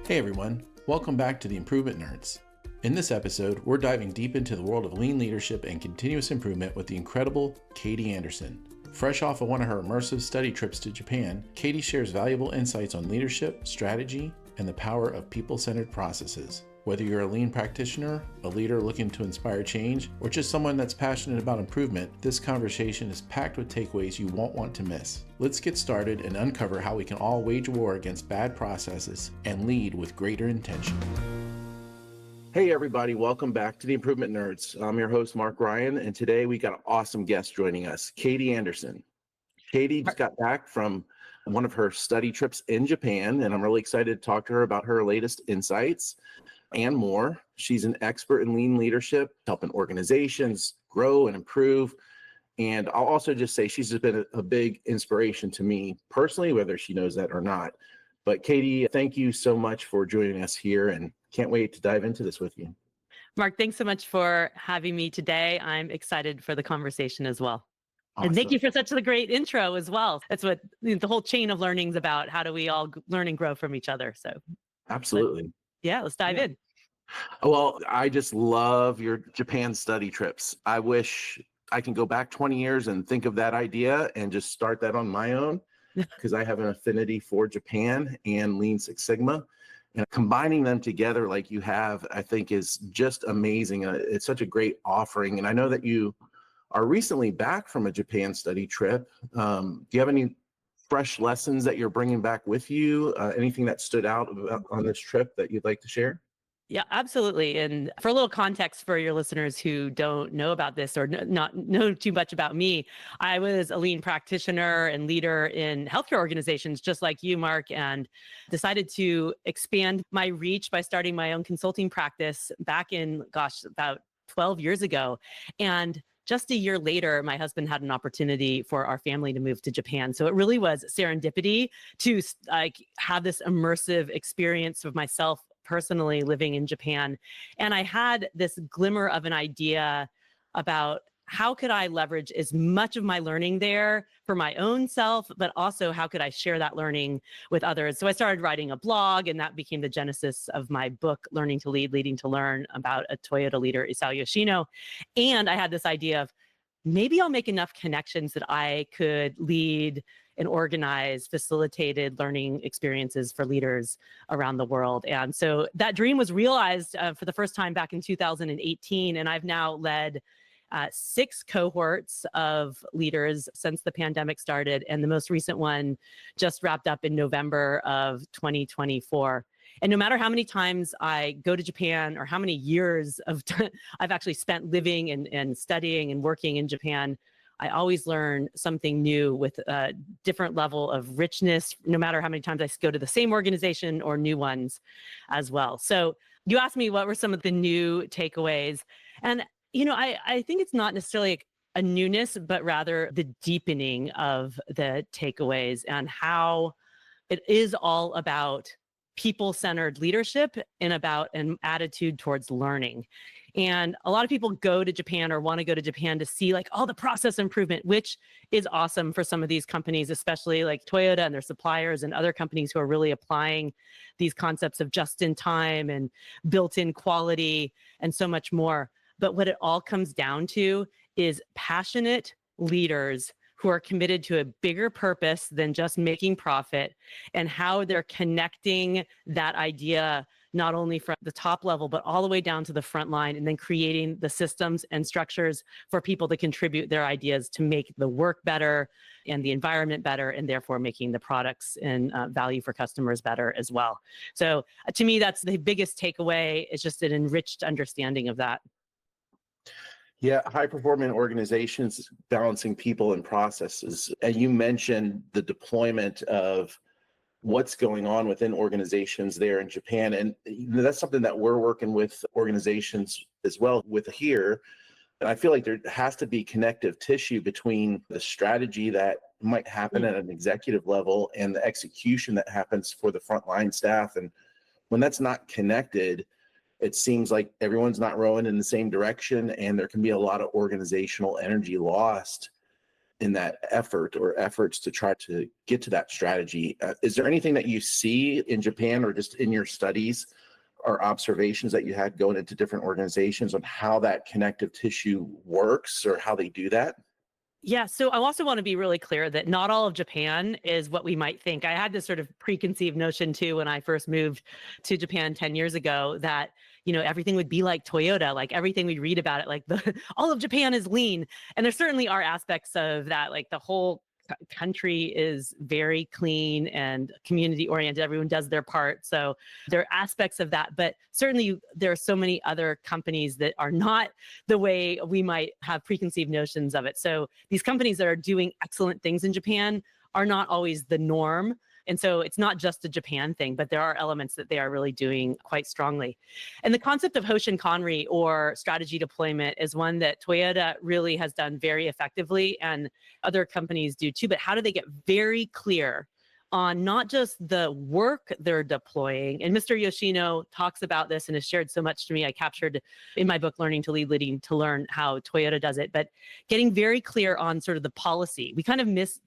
Hey everyone, welcome back to the Improvement Nerds. In this episode, we're diving deep into the world of lean leadership and continuous improvement with the incredible Katie Anderson. Fresh off of one of her immersive study trips to Japan, Katie shares valuable insights on leadership, strategy, and the power of people-centered processes. Whether you're a lean practitioner, a leader looking to inspire change, or just someone that's passionate about improvement, this conversation is packed with takeaways you won't want to miss. Let's get started and uncover how we can all wage war against bad processes and lead with greater intention. Hey everybody, welcome back to the Improvement Nerds. I'm your host, Mark Ryan, and today we got an awesome guest joining us, Katie Anderson. Katie just got back from one of her study trips in Japan, and I'm really excited to talk to her about her latest insights and more. She's an expert in lean leadership, helping organizations grow and improve. And I'll also just say she's just been a big inspiration to me personally, whether she knows that or not. But Katie, thank you so much for joining us here, and can't wait to dive into this with you. Mark, thanks so much for having me today. I'm excited for the conversation as well. Awesome. And thank you for such a great intro as well. That's what the whole chain of learning is about. How do we all learn and grow from each other? So absolutely. Let's dive in. Well, I just love your Japan study trips. I wish I can go back 20 years and think of that idea and just start that on my own, because I have an affinity for Japan and Lean Six Sigma. And combining them together like you have, I think is just amazing. It's such a great offering. And I know that you are recently back from a Japan study trip. Do you have any fresh lessons that you're bringing back with you? Anything that stood out on this trip that you'd like to share? Yeah, absolutely. And for a little context for your listeners who don't know about this or not know too much about me, I was a lean practitioner and leader in healthcare organizations, just like you, Mark, and decided to expand my reach by starting my own consulting practice back in, about 12 years ago. And just a year later, my husband had an opportunity for our family to move to Japan. So it really was serendipity to have this immersive experience of myself personally living in Japan. And I had this glimmer of an idea about how could I leverage as much of my learning there for my own self, but also how could I share that learning with others? So I started writing a blog, and that became the genesis of my book, Learning to Lead, Leading to Learn, about a Toyota leader, Isao Yoshino. And I had this idea of maybe I'll make enough connections that I could lead and organize facilitated learning experiences for leaders around the world. And so that dream was realized for the first time back in 2018. And I've now led 6 cohorts of leaders since the pandemic started. And the most recent one just wrapped up in November of 2024. And no matter how many times I go to Japan or how many years of I've actually spent living and studying and working in Japan, I always learn something new with a different level of richness, no matter how many times I go to the same organization or new ones as well. So you asked me what were some of the new takeaways. And, I think it's not necessarily a newness, but rather the deepening of the takeaways and how it is all about people-centered leadership and about an attitude towards learning. And a lot of people go to Japan or want to go to Japan to see all the process improvement, which is awesome for some of these companies, especially like Toyota and their suppliers and other companies who are really applying these concepts of just-in-time and built-in quality and so much more. But what it all comes down to is passionate leaders who are committed to a bigger purpose than just making profit, and how they're connecting that idea not only from the top level, but all the way down to the front line, and then creating the systems and structures for people to contribute their ideas to make the work better and the environment better, and therefore making the products and value for customers better as well. So to me, that's the biggest takeaway, is just an enriched understanding of that. Yeah, high-performing organizations balancing people and processes. And you mentioned the deployment of what's going on within organizations there in Japan. And that's something that we're working with organizations as well with here. And I feel like there has to be connective tissue between the strategy that might happen at an executive level and the execution that happens for the frontline staff. And when that's not connected, it seems like everyone's not rowing in the same direction, and there can be a lot of organizational energy lost. in that effort or efforts to try to get to that strategy. Is there anything that you see in Japan or just in your studies or observations that you had going into different organizations on how that connective tissue works or how they do that? Yeah, so I also want to be really clear that not all of Japan is what we might think. I had this sort of preconceived notion too when I first moved to Japan 10 years ago that, everything would be like Toyota, like everything we read about it, like all of Japan is lean. And there certainly are aspects of that, like the whole country is very clean and community oriented. Everyone does their part. So there are aspects of that, but certainly there are so many other companies that are not the way we might have preconceived notions of it. So these companies that are doing excellent things in Japan are not always the norm. And so it's not just a Japan thing, but there are elements that they are really doing quite strongly. And the concept of Hoshin Kanri, or strategy deployment, is one that Toyota really has done very effectively, and other companies do too. But how do they get very clear on not just the work they're deploying? And Mr. Yoshino talks about this and has shared so much to me. I captured in my book, Learning to Lead, Leading to Learn, how Toyota does it, but getting very clear on sort of the policy. We kind of miss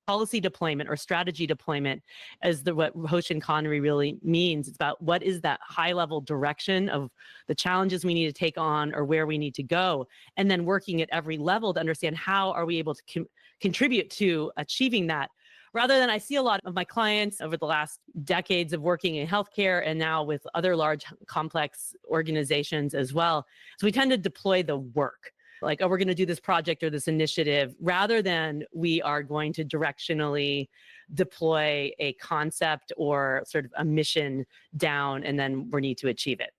policy deployment or strategy deployment as what Hoshin Kanri really means. It's about what is that high level direction of the challenges we need to take on or where we need to go, and then working at every level to understand how are we able to contribute to achieving that. Rather than, I see a lot of my clients over the last decades of working in healthcare and now with other large complex organizations as well. So we tend to deploy the work. Like, oh, we're going to do this project or this initiative, rather than we are going to directionally deploy a concept or sort of a mission down, and then we need to achieve it.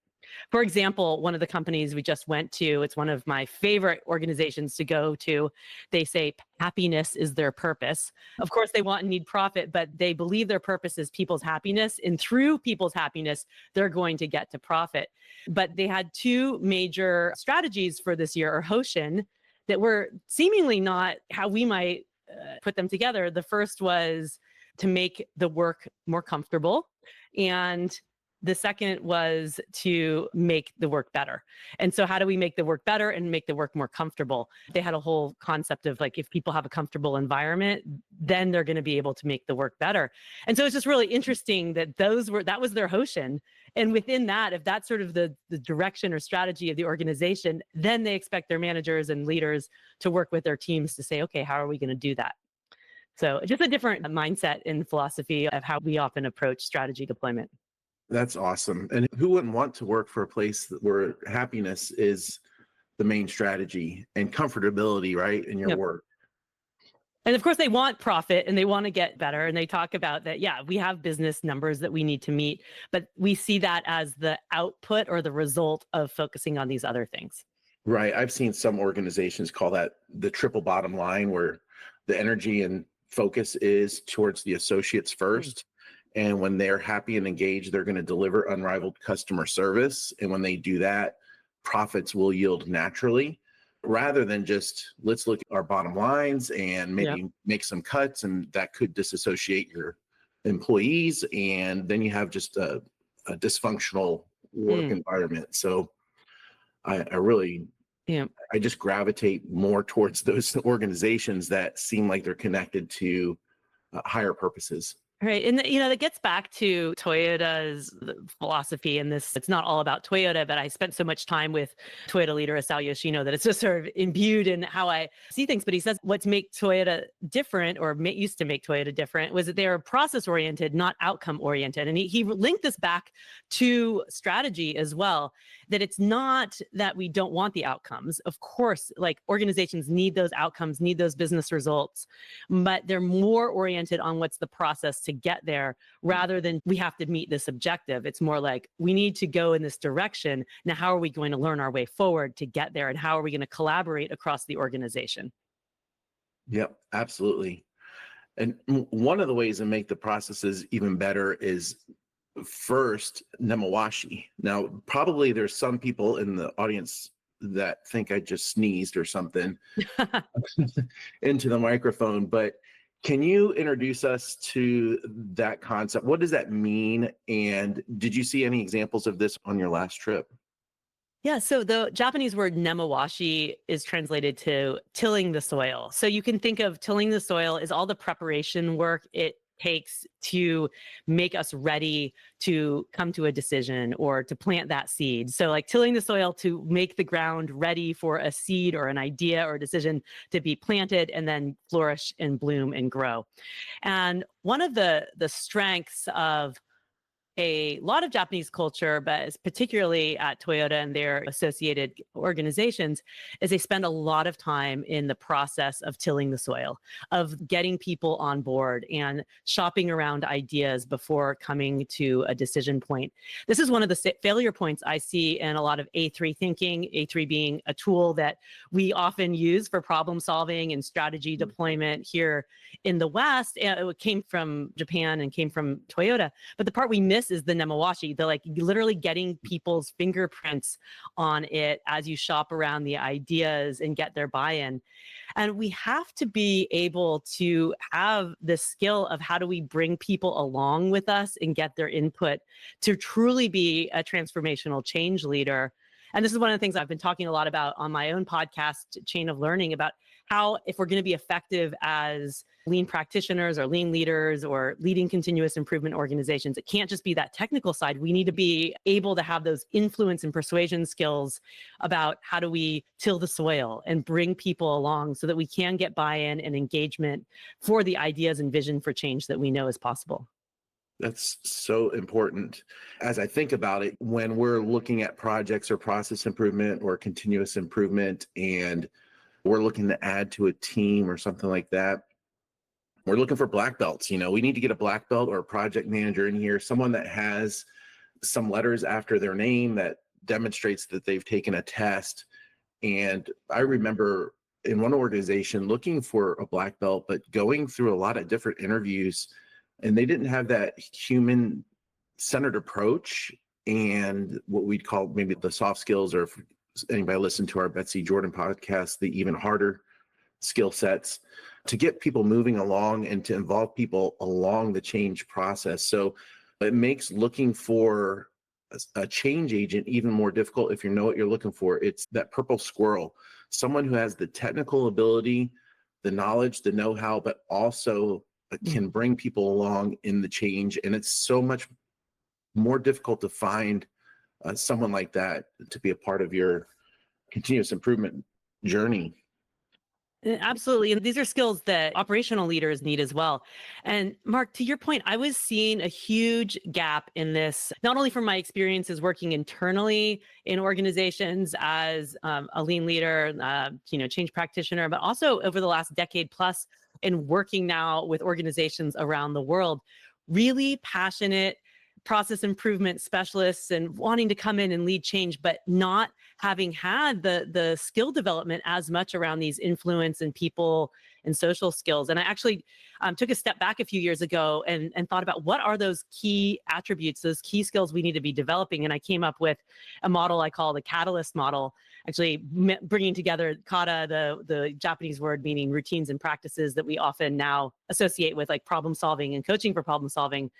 For example, one of the companies we just went to, it's one of my favorite organizations to go to. They say happiness is their purpose. Of course, they want and need profit, but they believe their purpose is people's happiness. And through people's happiness, they're going to get to profit. But they had two major strategies for this year, or Hoshin, that were seemingly not how we might put them together. The first was to make the work more comfortable, and the second was to make the work better. And so how do we make the work better and make the work more comfortable? They had a whole concept of, like, if people have a comfortable environment, then they're going to be able to make the work better. And so it's just really interesting that that was their Hoshin. And within that, if that's sort of the direction or strategy of the organization, then they expect their managers and leaders to work with their teams to say, okay, how are we going to do that? So just a different mindset and philosophy of how we often approach strategy deployment. That's awesome. And who wouldn't want to work for a place where happiness is the main strategy and comfortability, right, in your Yep. work? And of course, they want profit and they want to get better. And they talk about that, yeah, we have business numbers that we need to meet, but we see that as the output or the result of focusing on these other things. Right. I've seen some organizations call that the triple bottom line, where the energy and focus is towards the associates first. And when they're happy and engaged, they're going to deliver unrivaled customer service. And when they do that, profits will yield naturally, rather than just, let's look at our bottom lines and maybe make some cuts, and that could disassociate your employees. And then you have just a dysfunctional work environment. So I really, I just gravitate more towards those organizations that seem like they're connected to higher purposes. Right. And, that gets back to Toyota's philosophy in this. It's not all about Toyota, but I spent so much time with Toyota leader Isao Yoshino that it's just sort of imbued in how I see things. But he says what's make Toyota different, or used to make Toyota different, was that they're process oriented, not outcome oriented. And he linked this back to strategy as well, that it's not that we don't want the outcomes. Of course, like, organizations need those outcomes, need those business results, but they're more oriented on what's the process to get there, rather than we have to meet this objective. It's more like, we need to go in this direction. Now, how are we going to learn our way forward to get there? And how are we going to collaborate across the organization? Yep, absolutely. And one of the ways to make the processes even better is, first, Nemawashi. Now, probably there's some people in the audience that think I just sneezed or something into the microphone, but can you introduce us to that concept? What does that mean? And did you see any examples of this on your last trip? Yeah, so the Japanese word nemawashi is translated to tilling the soil. So you can think of tilling the soil as all the preparation work it takes to make us ready to come to a decision or to plant that seed. So like tilling the soil to make the ground ready for a seed or an idea or a decision to be planted and then flourish and bloom and grow. And one of the strengths of a lot of Japanese culture, but particularly at Toyota and their associated organizations, is they spend a lot of time in the process of tilling the soil, of getting people on board and shopping around ideas before coming to a decision point. This is one of the failure points I see in a lot of A3 thinking, A3 being a tool that we often use for problem solving and strategy deployment here in the West. It came from Japan and came from Toyota. But the part we miss is the Nemawashi, the like literally getting people's fingerprints on it as you shop around the ideas and get their buy-in. And we have to be able to have the skill of how do we bring people along with us and get their input to truly be a transformational change leader. And this is one of the things I've been talking a lot about on my own podcast, Chain of Learning, about how if we're going to be effective as lean practitioners or lean leaders or leading continuous improvement organizations, it can't just be that technical side. We need to be able to have those influence and persuasion skills about how do we till the soil and bring people along so that we can get buy-in and engagement for the ideas and vision for change that we know is possible. That's so important. As I think about it, when we're looking at projects or process improvement or continuous improvement, and we're looking to add to a team or something like that, we're looking for black belts. We need to get a black belt or a project manager in here, someone that has some letters after their name that demonstrates that they've taken a test. And I remember in one organization looking for a black belt, but going through a lot of different interviews, and they didn't have that human-centered approach and what we'd call maybe the soft skills, or if anybody listened to our Betsy Jordan podcast, the even harder skill sets to get people moving along and to involve people along the change process. So it makes looking for a change agent even more difficult if you know what you're looking for. It's that purple squirrel, someone who has the technical ability, the knowledge, the know-how, but also can bring people along in the change. And it's so much more difficult to find someone like that to be a part of your continuous improvement journey. Absolutely. And these are skills that operational leaders need as well. And Mark, to your point, I was seeing a huge gap in this, not only from my experiences working internally in organizations as a lean leader, change practitioner, but also over the last decade plus in working now with organizations around the world, really passionate process improvement specialists and wanting to come in and lead change, but not having had the skill development as much around these influence and people and social skills. And I actually took a step back a few years ago and thought about what are those key attributes, those key skills we need to be developing. And I came up with a model I call the Katalyst model, actually bringing together kata, the Japanese word meaning routines and practices that we often now associate with like problem solving and coaching for problem solving,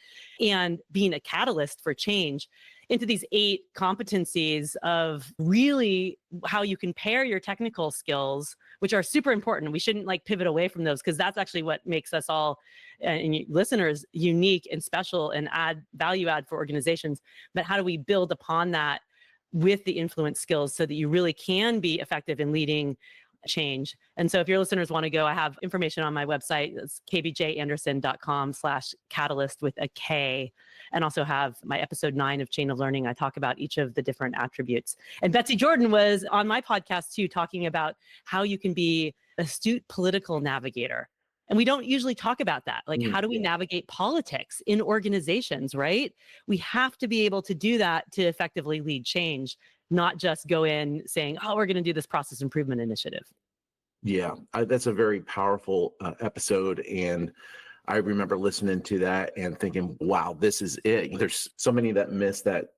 and being a catalyst for change into these 8 competencies of really how you can pair your technical skills, which are super important. We shouldn't like pivot away from those because that's actually what makes us all and listeners unique and special and value add for organizations. But how do we build upon that with the influence skills so that you really can be effective in leading change? And so if your listeners want to go, I have information on my website. It's kbjanderson.com/catalyst with a K, and also have my episode 9 of Chain of Learning. I talk about each of the different attributes. And Betsy Jordan was on my podcast too, talking about how you can be an astute political navigator. And we don't usually talk about that. Like, how do we navigate politics in organizations, right? We have to be able to do that to effectively lead change, not just go in saying, oh, we're going to do this process improvement initiative. Yeah, that's a very powerful episode. And I remember listening to that and thinking, wow, this is it. There's so many that miss that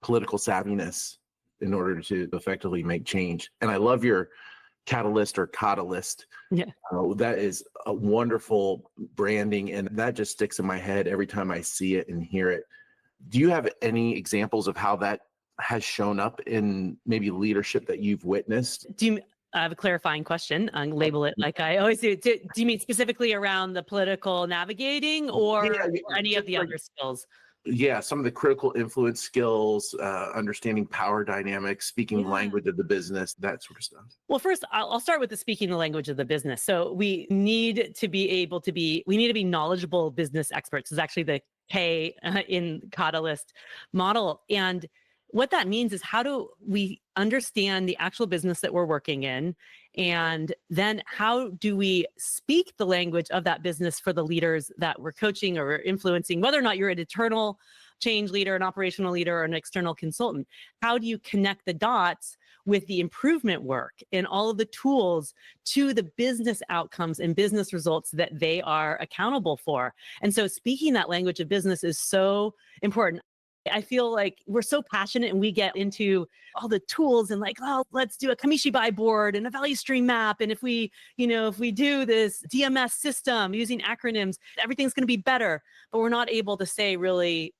political savviness in order to effectively make change. And I love your Catalyst or Katalyst. Yeah. That is a wonderful branding. And that just sticks in my head every time I see it and hear it. Do you have any examples of how that has shown up in maybe leadership that you've witnessed? I have a clarifying question. Label it like I always do. Do you mean specifically around the political navigating or any of Just the like, other skills? yeah, some of the critical influence skills, understanding power dynamics, speaking the Yeah. language of the business, that sort of stuff. Well, first, I'll start with the speaking the language of the business. So we need to be knowledgeable business experts. Is actually the K in Katalyst model. And what that means is how do we understand the actual business that we're working in? And then how do we speak the language of that business for the leaders that we're coaching or influencing, whether or not you're an internal change leader, an operational leader, or an external consultant? How do you connect the dots with the improvement work and all of the tools to the business outcomes and business results that they are accountable for? And so speaking that language of business is so important. I feel like we're so passionate and we get into all the tools and like, oh, let's do a Kamishibai board and a value stream map. And if we do this DMS system using acronyms, everything's going to be better. But we're not able to say really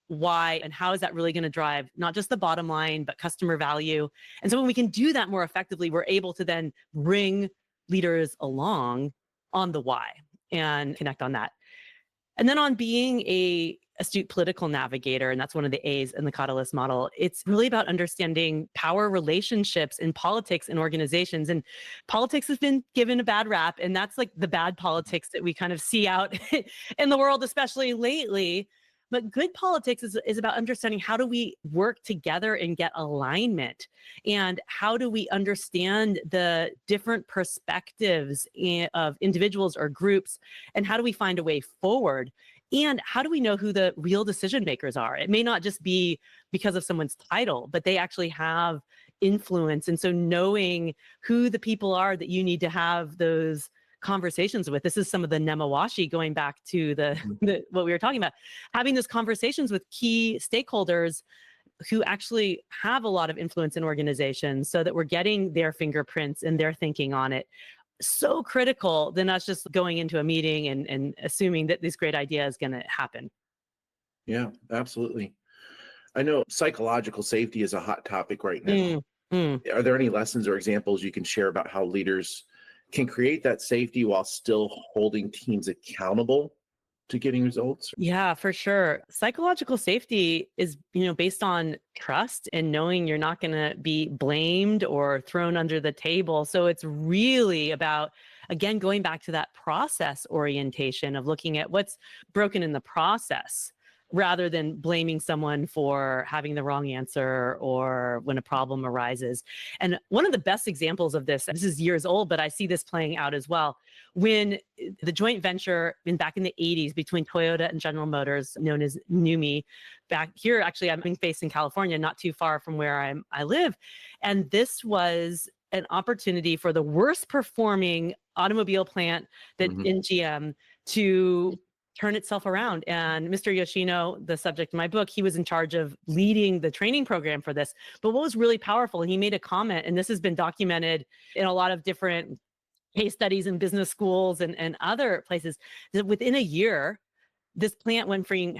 why and how is that really going to drive not just the bottom line, but customer value. And so when we can do that more effectively, we're able to then bring leaders along on the why and connect on that. And then on being a astute political navigator, and that's one of the A's in the Katalyst model, it's really about understanding power relationships in politics and organizations. And politics has been given a bad rap, and that's like the bad politics that we kind of see out in the world, especially lately. But good politics is about understanding how do we work together and get alignment, and how do we understand the different perspectives of individuals or groups, and how do we find a way forward? And how do we know who the real decision makers are? It may not just be because of someone's title, but they actually have influence. And so knowing who the people are that you need to have those conversations with. This is some of the Nemawashi, going back to what we were talking about, having those conversations with key stakeholders who actually have a lot of influence in organizations so that we're getting their fingerprints and their thinking on it. So critical than us just going into a meeting and assuming that this great idea is going to happen. Yeah, absolutely. I know psychological safety is a hot topic right now. Are there any lessons or examples you can share about how leaders can create that safety while still holding teams accountable to getting results? Yeah, for sure. Psychological safety is, based on trust and knowing you're not going to be blamed or thrown under the table. So it's really about, again, going back to that process orientation of looking at what's broken in the process, rather than blaming someone for having the wrong answer or when a problem arises. And one of the best examples of this is years old, but I see this playing out as well. When the joint venture back in the 80s between Toyota and General Motors, known as NUMMI, back here, actually, I'm based in California, not too far from where I live. And this was an opportunity for the worst performing automobile plant that in GM to turn itself around. And Mr. Yoshino, the subject of my book, he was in charge of leading the training program for this. But what was really powerful, and he made a comment, and this has been documented in a lot of different case studies in business schools and other places, that within a year, this plant went from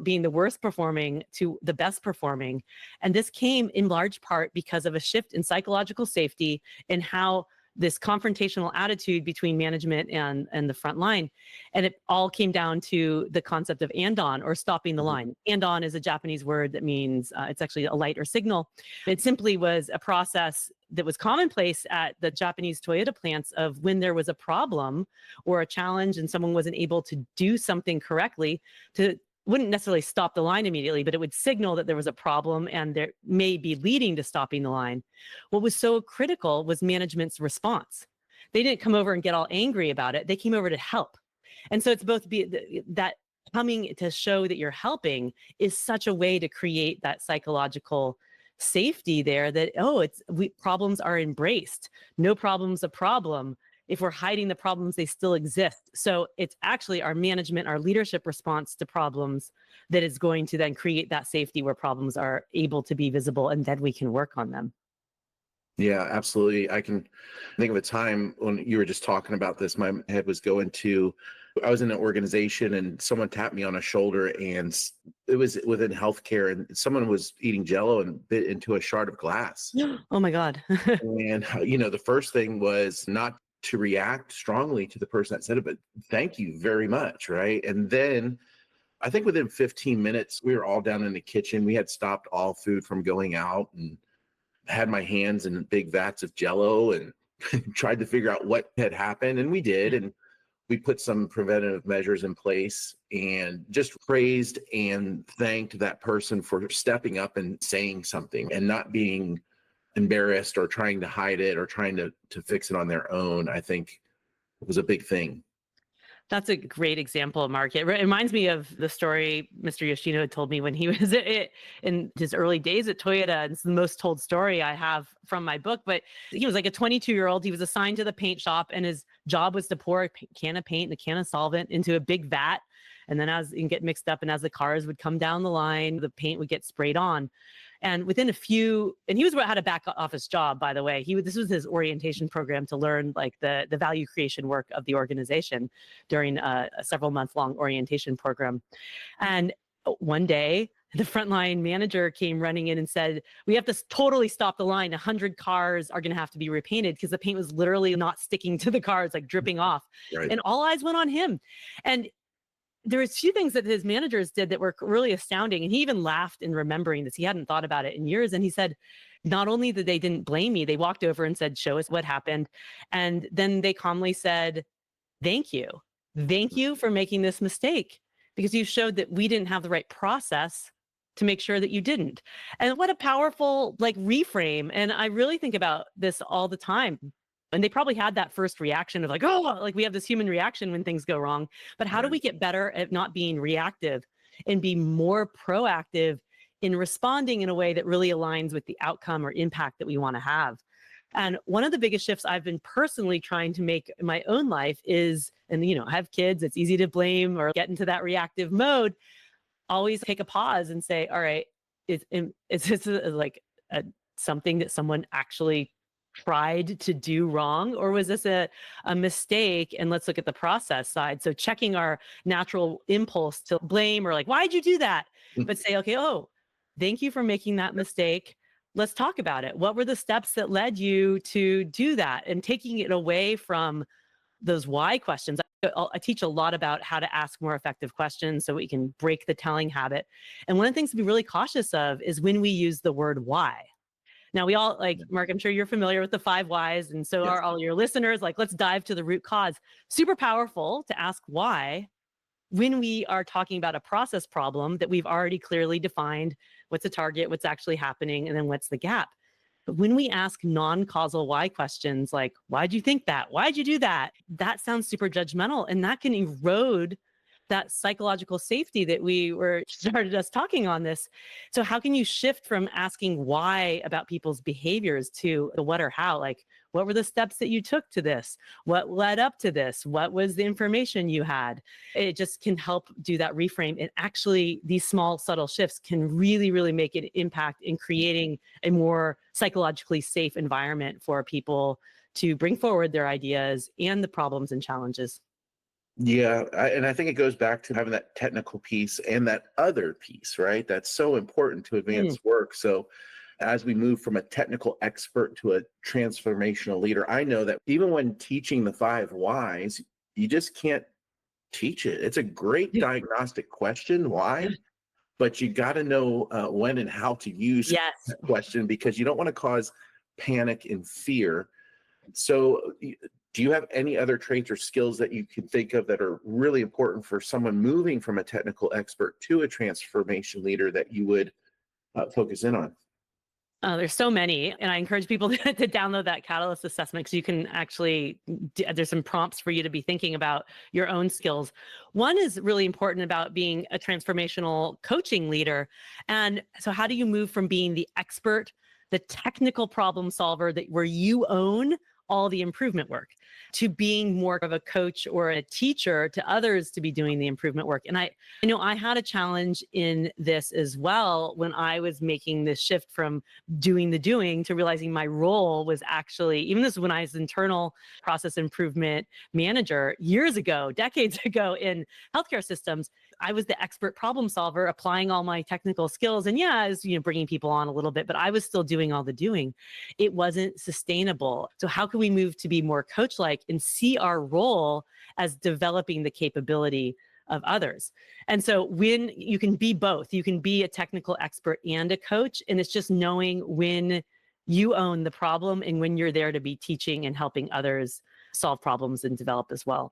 being the worst performing to the best performing. And this came in large part because of a shift in psychological safety and how this confrontational attitude between management and the front line. And it all came down to the concept of andon, or stopping the line. Andon is a Japanese word that means it's actually a light or signal. It simply was a process that was commonplace at the Japanese Toyota plants of when there was a problem or a challenge and someone wasn't able to do something correctly, wouldn't necessarily stop the line immediately, but it would signal that there was a problem and there may be leading to stopping the line. What was so critical was management's response. They didn't come over and get all angry about it. They came over to help. And so it's both that coming to show that you're helping is such a way to create that psychological safety there, that, problems are embraced. No problem's a problem. If we're hiding the problems, they still exist. So it's actually our management, our leadership response to problems that is going to then create that safety where problems are able to be visible, and then we can work on them. Yeah, absolutely. I can think of a time when you were just talking about this, my head was going to, I was in an organization and someone tapped me on a shoulder and It was within healthcare, and someone was eating Jello and bit into a shard of glass. Oh my God. And, the first thing was not to react strongly to the person that said it, but thank you very much. Right. And then I think within 15 minutes, we were all down in the kitchen. We had stopped all food from going out and had my hands in big vats of Jello and tried to figure out what had happened. And we did. And we put some preventative measures in place and just praised and thanked that person for stepping up and saying something and not being embarrassed or trying to hide it or trying to fix it on their own. I think it was a big thing. That's a great example, Mark. It reminds me of the story Mr. Yoshino had told me when he was in his early days at Toyota. It's the most told story I have from my book. But he was like a 22-year-old. He was assigned to the paint shop, and his job was to pour a can of paint and a can of solvent into a big vat. And then as it get mixed up, and as the cars would come down the line, the paint would get sprayed on. And within and he had a back office job, by the way. This was his orientation program to learn like the value creation work of the organization during a several month long orientation program. And one day, the frontline manager came running in and said, "We have to totally stop the line. 100 cars are going to have to be repainted," because the paint was literally not sticking to the cars, like dripping off. Right. And all eyes went on him. And there was a few things that his managers did that were really astounding. And he even laughed in remembering this. He hadn't thought about it in years. And he said, not only that they didn't blame me, they walked over and said, "Show us what happened." And then they calmly said, "Thank you. Thank you for making this mistake, because you showed that we didn't have the right process to make sure that you didn't." And what a powerful reframe. And I really think about this all the time. And they probably had that first reaction of like, oh, like we have this human reaction when things go wrong. But how do we get better at not being reactive and be more proactive in responding in a way that really aligns with the outcome or impact that we want to have? And one of the biggest shifts I've been personally trying to make in my own life is, and I have kids, it's easy to blame or get into that reactive mode. Always take a pause and say, all right, is this something that someone actually tried to do wrong, or was this a mistake? And let's look at the process side. So checking our natural impulse to blame or like, why'd you do that? But say, okay, oh, thank you for making that mistake. Let's talk about it. What were the steps that led you to do that? And taking it away from those why questions. I teach a lot about how to ask more effective questions so we can break the telling habit. And one of the things to be really cautious of is when we use the word why. Now, we all, Mark, I'm sure you're familiar with the 5 whys, and so are all your listeners. Let's dive to the root cause. Super powerful to ask why when we are talking about a process problem that we've already clearly defined. What's the target, what's actually happening, and then what's the gap? But when we ask non-causal why questions like, why'd you think that? Why'd you do that? That sounds super judgmental, and that can erode that psychological safety that we started us talking on this. So how can you shift from asking why about people's behaviors to the what or how? Like, what were the steps that you took to this? What led up to this? What was the information you had? It just can help do that reframe. And actually, these small, subtle shifts can really, really make an impact in creating a more psychologically safe environment for people to bring forward their ideas and the problems and challenges. Yeah. And I think it goes back to having that technical piece and that other piece, right? That's so important to advance work. So as we move from a technical expert to a transformational leader, I know that even when teaching the 5 whys, you just can't teach it. It's a great diagnostic question, why? But you got to know when and how to use that question, because you don't want to cause panic and fear. So do you have any other traits or skills that you can think of that are really important for someone moving from a technical expert to a transformation leader that you would focus in on? There's so many, and I encourage people to download that Katalyst assessment, because you can actually, there's some prompts for you to be thinking about your own skills. One is really important about being a transformational coaching leader. And so how do you move from being the expert, the technical problem solver where you own all the improvement work, to being more of a coach or a teacher to others to be doing the improvement work? And I know I had a challenge in this as well when I was making this shift from doing the doing to realizing my role was actually, even this when I was internal process improvement manager years ago, decades ago in healthcare systems, I was the expert problem solver, applying all my technical skills. And yeah, I was, bringing people on a little bit, but I was still doing all the doing. It wasn't sustainable. So how can we move to be more coach-like and see our role as developing the capability of others? And so when you can be both, you can be a technical expert and a coach, and it's just knowing when you own the problem and when you're there to be teaching and helping others solve problems and develop as well.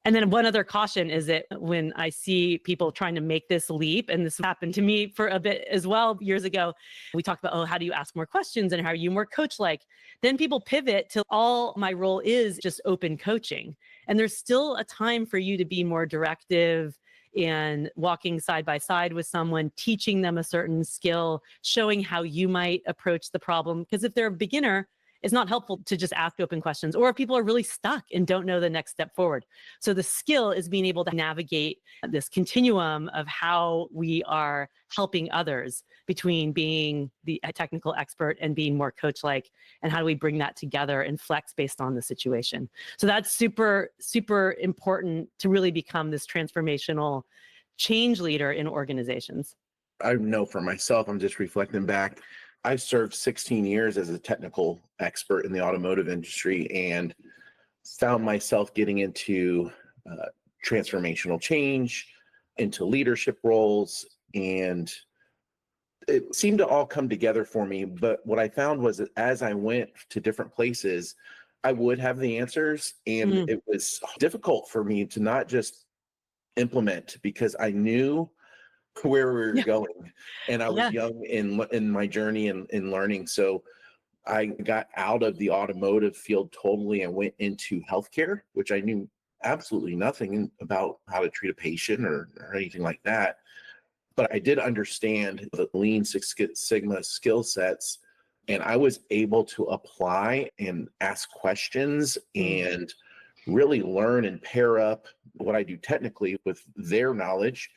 And then one other caution is that when I see people trying to make this leap, and this happened to me for a bit as well years ago, we talked about, oh, how do you ask more questions and how are you more coach-like? Then people pivot to all my role is just open coaching. And there's still a time for you to be more directive and walking side by side with someone, teaching them a certain skill, showing how you might approach the problem. Because if they're a beginner, it's not helpful to just ask open questions, or if people are really stuck and don't know the next step forward. So the skill is being able to navigate this continuum of how we are helping others between being the technical expert and being more coach-like, and how do we bring that together and flex based on the situation. So that's super, super important to really become this transformational change leader in organizations. I know for myself, I'm just reflecting back. I served 16 years as a technical expert in the automotive industry and found myself getting into transformational change, into leadership roles, and it seemed to all come together for me. But what I found was that as I went to different places, I would have the answers, and it was difficult for me to not just implement because I knew where we were going, and I was young in my journey and in learning. So I got out of the automotive field totally and went into healthcare, which I knew absolutely nothing about how to treat a patient or anything like that. But I did understand the Lean Six Sigma skill sets, and I was able to apply and ask questions and really learn and pair up what I do technically with their knowledge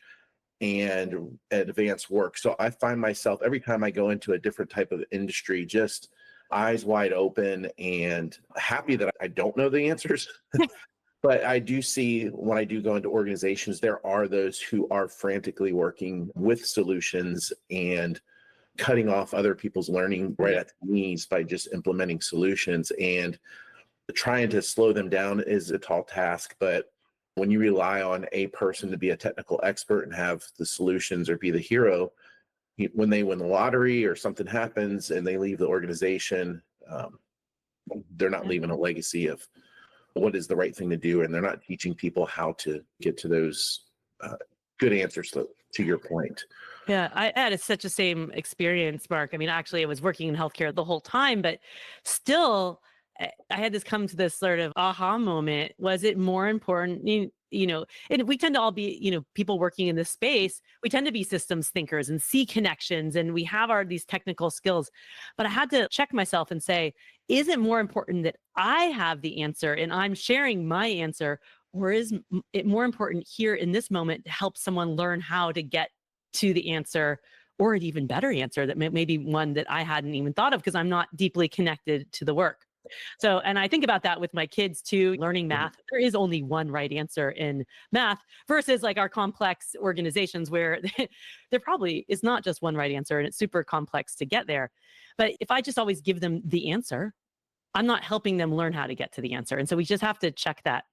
and advanced work. So I find myself every time I go into a different type of industry, just eyes wide open and happy that I don't know the answers. But I do see when I do go into organizations, there are those who are frantically working with solutions and cutting off other people's learning right at the knees by just implementing solutions. And trying to slow them down is a tall task, but when you rely on a person to be a technical expert and have the solutions or be the hero, when they win the lottery or something happens and they leave the organization, they're not leaving a legacy of what is the right thing to do. And they're not teaching people how to get to those good answers to your point. Yeah, I had such a same experience, Mark. I mean, actually, I was working in healthcare the whole time, but still, I had this come to this sort of aha moment. Was it more important, and we tend to all be, people working in this space, we tend to be systems thinkers and see connections, and we have these technical skills. But I had to check myself and say, is it more important that I have the answer and I'm sharing my answer, or is it more important here in this moment to help someone learn how to get to the answer, or an even better answer that may be one that I hadn't even thought of because I'm not deeply connected to the work. So, and I think about that with my kids too, learning math. There is only one right answer in math versus like our complex organizations where there probably is not just one right answer and it's super complex to get there. But if I just always give them the answer, I'm not helping them learn how to get to the answer. And so we just have to check that.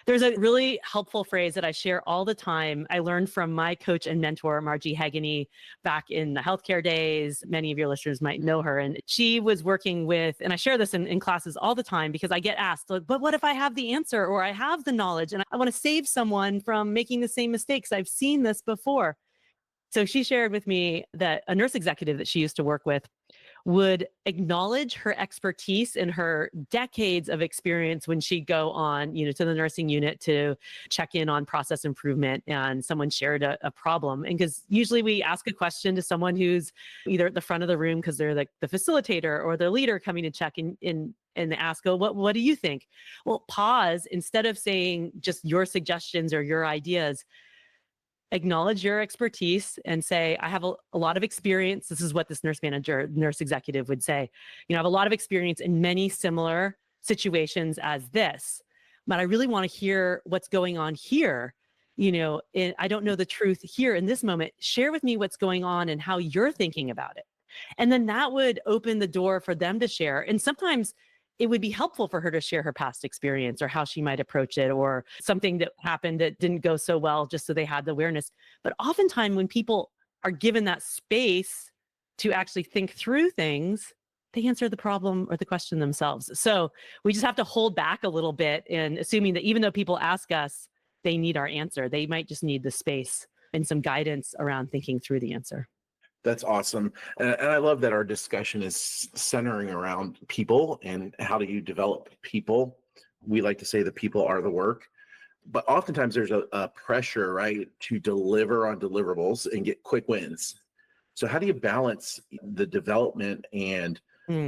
There's a really helpful phrase that I share all the time. I learned from my coach and mentor, Margie Hagany, back in the healthcare days. Many of your listeners might know her. And she was working with, and I share this in classes all the time because I get asked, like, but what if I have the answer or I have the knowledge and I want to save someone from making the same mistakes? I've seen this before. So she shared with me that a nurse executive that she used to work with would acknowledge her expertise and her decades of experience when she'd go on, to the nursing unit to check in on process improvement and someone shared a problem. And because usually we ask a question to someone who's either at the front of the room because they're the facilitator or the leader coming to check in and ask, oh, what do you think? Well, pause instead of saying just your suggestions or your ideas. Acknowledge your expertise and say, I have a lot of experience. This is what this nurse executive would say. I have a lot of experience in many similar situations as this, but I really want to hear what's going on here. I don't know the truth here in this moment. Share with me what's going on and how you're thinking about it. And then that would open the door for them to share. And sometimes it would be helpful for her to share her past experience or how she might approach it, or something that happened that didn't go so well, just so they had the awareness. But oftentimes when people are given that space to actually think through things, they answer the problem or the question themselves. So we just have to hold back a little bit in assuming that even though people ask us, they need our answer. They might just need the space and some guidance around thinking through the answer. That's awesome. And I love that our discussion is centering around people and how do you develop people. We like to say the people are the work, but oftentimes there's a pressure, right, to deliver on deliverables and get quick wins. So how do you balance the development and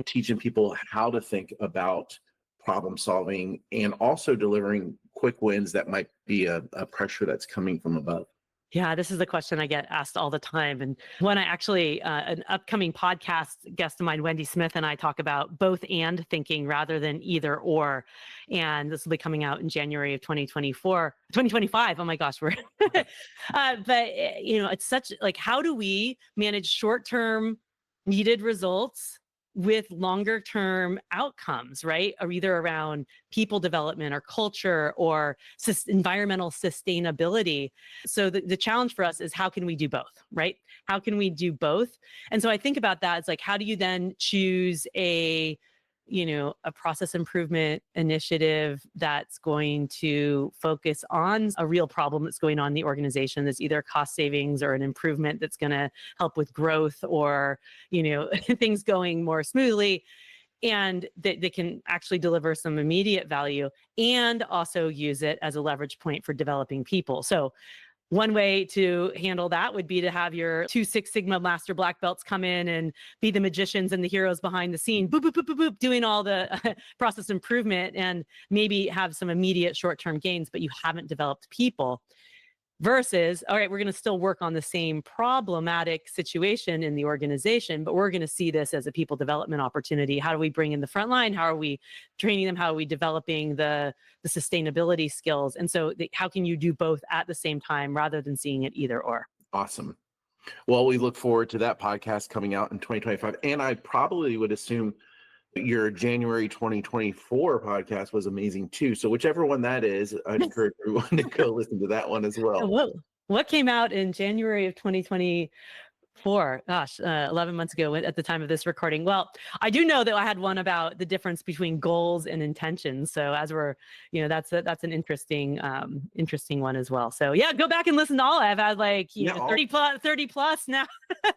teaching people how to think about problem solving and also delivering quick wins that might be a pressure that's coming from above? Yeah, this is a question I get asked all the time. And when I actually, an upcoming podcast guest of mine, Wendy Smith, and I talk about both and thinking rather than either or. And this will be coming out in January of 2025. Oh my gosh, but it's such like, how do we manage short-term needed results with longer term outcomes, right? Or either around people development or culture or environmental sustainability. So the challenge for us is how can we do both, right? How can we do both? And so I think about that. It's like, how do you then choose a process improvement initiative that's going to focus on a real problem that's going on in the organization, that's either cost savings or an improvement that's going to help with growth or, things going more smoothly, and that they can actually deliver some immediate value and also use it as a leverage point for developing people. So one way to handle that would be to have your 2 Six Sigma master black belts come in and be the magicians and the heroes behind the scene, boop, boop, boop, boop, boop, doing all the process improvement and maybe have some immediate short-term gains, but you haven't developed people. Versus, all right, we're going to still work on the same problematic situation in the organization, but we're going to see this as a people development opportunity. How do we bring in the front line? How are we training them? How are we developing the sustainability skills? And so how can you do both at the same time rather than seeing it either or? Awesome. Well, we look forward to that podcast coming out in 2025. And I probably would assume your January 2024 podcast was amazing too. So whichever one that is, I'd encourage everyone to go listen to that one as well. What came out in January of 2024? Gosh, 11 months ago at the time of this recording. Well, I do know that I had one about the difference between goals and intentions. So as we're, that's an interesting one as well. So yeah, go back and listen to all. I've had 30 plus now.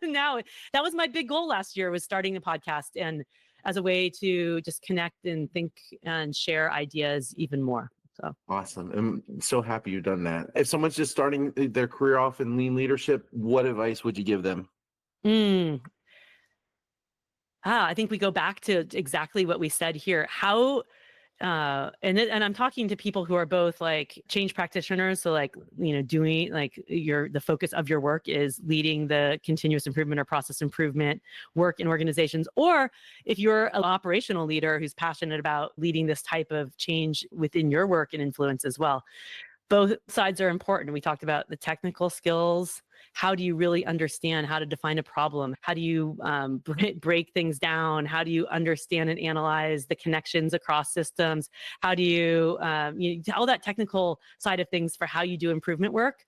Now that was my big goal last year, was starting the podcast and as a way to just connect and think and share ideas even more. So awesome. I'm so happy you've done that. If someone's just starting their career off in lean leadership, what advice would you give them? I think we go back to exactly what we said here. How and I'm talking to people who are both like change practitioners. So doing the focus of your work is leading the continuous improvement or process improvement work in organizations. Or if you're an operational leader who's passionate about leading this type of change within your work and influence as well. Both sides are important. We talked about the technical skills. How do you really understand how to define a problem? How do you break things down? How do you understand and analyze the connections across systems? How do you, all that technical side of things for how you do improvement work?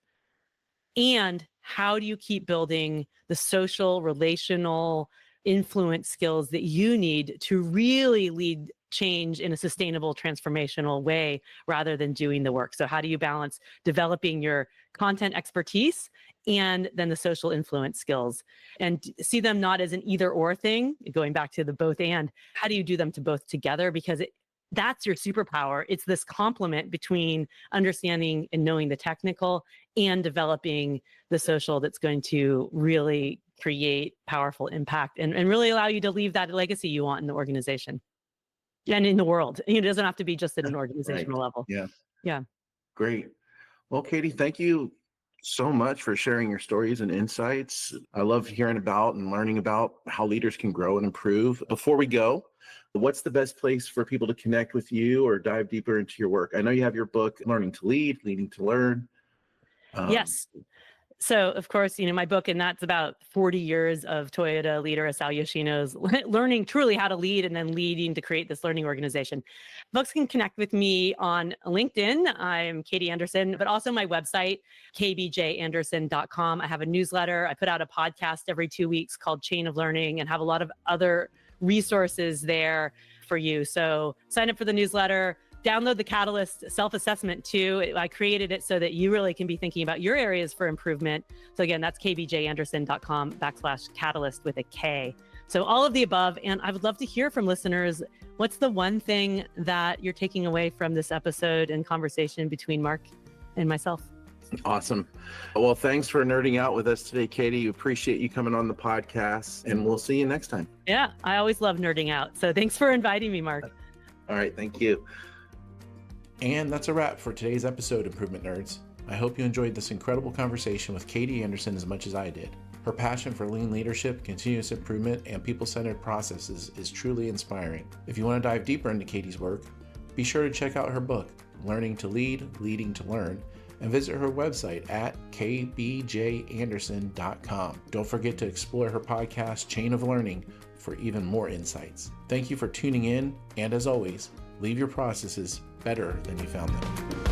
And how do you keep building the social, relational influence skills that you need to really lead change in a sustainable, transformational way rather than doing the work? So how do you balance developing your content expertise and then the social influence skills, and see them not as an either or thing, going back to the both and? How do you do them to both together? Because that's your superpower. It's this complement between understanding and knowing the technical and developing the social that's going to really create powerful impact and really allow you to leave that legacy you want in the organization and in the world. It doesn't have to be just at an organizational level. Yeah. Yeah. Great. Well, Katie, thank you so much for sharing your stories and insights. I love hearing about and learning about how leaders can grow and improve. Before we go, what's the best place for people to connect with you or dive deeper into your work? I know you have your book, Learning to Lead, Leading to Learn. Yes. So, of course, my book, and that's about 40 years of Toyota leader Asao Yoshino's learning truly how to lead and then leading to create this learning organization. Folks can connect with me on LinkedIn. I'm Katie Anderson, but also my website, kbjanderson.com. I have a newsletter. I put out a podcast every 2 weeks called Chain of Learning and have a lot of other resources there for you. So sign up for the newsletter. Download the Katalyst self-assessment too. I created it so that you really can be thinking about your areas for improvement. So again, that's kbjanderson.com/Katalyst with a K. So all of the above. And I would love to hear from listeners. What's the one thing that you're taking away from this episode and conversation between Mark and myself? Awesome. Well, thanks for nerding out with us today, Katie. Appreciate you coming on the podcast, and we'll see you next time. Yeah, I always love nerding out. So thanks for inviting me, Mark. All right. Thank you. And that's a wrap for today's episode, Improvement Nerds. I hope you enjoyed this incredible conversation with Katie Anderson as much as I did. Her passion for lean leadership, continuous improvement, and people-centered processes is truly inspiring. If you want to dive deeper into Katie's work, be sure to check out her book, Learning to Lead, Leading to Learn, and visit her website at kbjanderson.com. Don't forget to explore her podcast, Chain of Learning, for even more insights. Thank you for tuning in, and as always, leave your processes better than you found them.